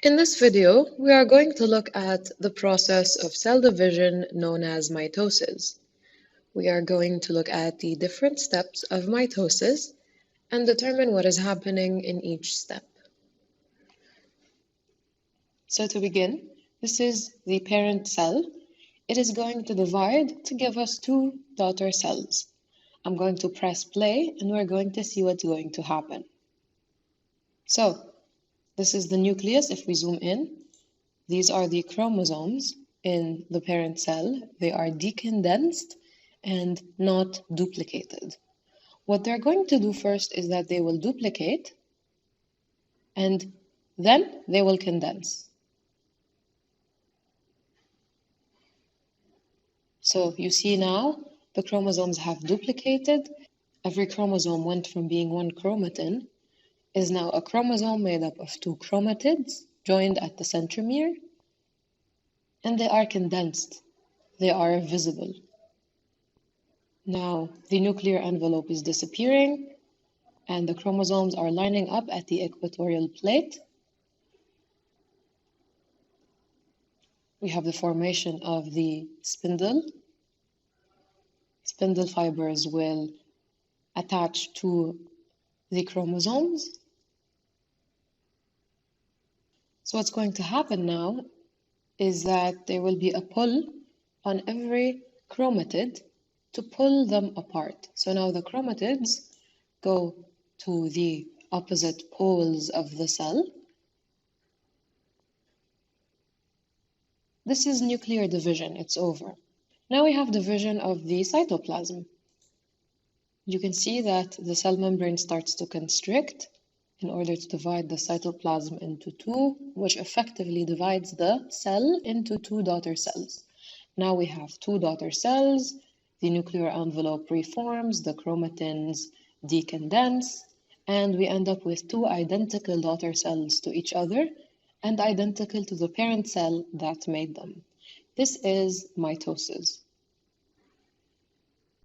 In this video, we are going to look at the process of cell division known as mitosis. We are going to look at the different steps of mitosis and determine what is happening in each step. So to begin, this is the parent cell. It is going to divide to give us two daughter cells. I'm going to press play and we're going to see what's going to happen. So, this is the nucleus if we zoom in. These are the chromosomes in the parent cell. They are decondensed and not duplicated. What they're going to do first is that they will duplicate and then they will condense. So you see now the chromosomes have duplicated. Every chromosome went from being one chromatin is now a chromosome made up of two chromatids joined at the centromere, and they are condensed. They are visible. Now the nuclear envelope is disappearing and the chromosomes are lining up at the equatorial plate. We have the formation of the spindle. Spindle fibers will attach to the chromosomes. So what's going to happen now is that there will be a pull on every chromatid to pull them apart. So now the chromatids go to the opposite poles of the cell. This is nuclear division, it's over. Now we have division of the cytoplasm. You can see that the cell membrane starts to constrict in order to divide the cytoplasm into two, which effectively divides the cell into two daughter cells. Now we have two daughter cells, the nuclear envelope reforms, the chromatins decondense, and we end up with two identical daughter cells to each other and identical to the parent cell that made them. This is mitosis.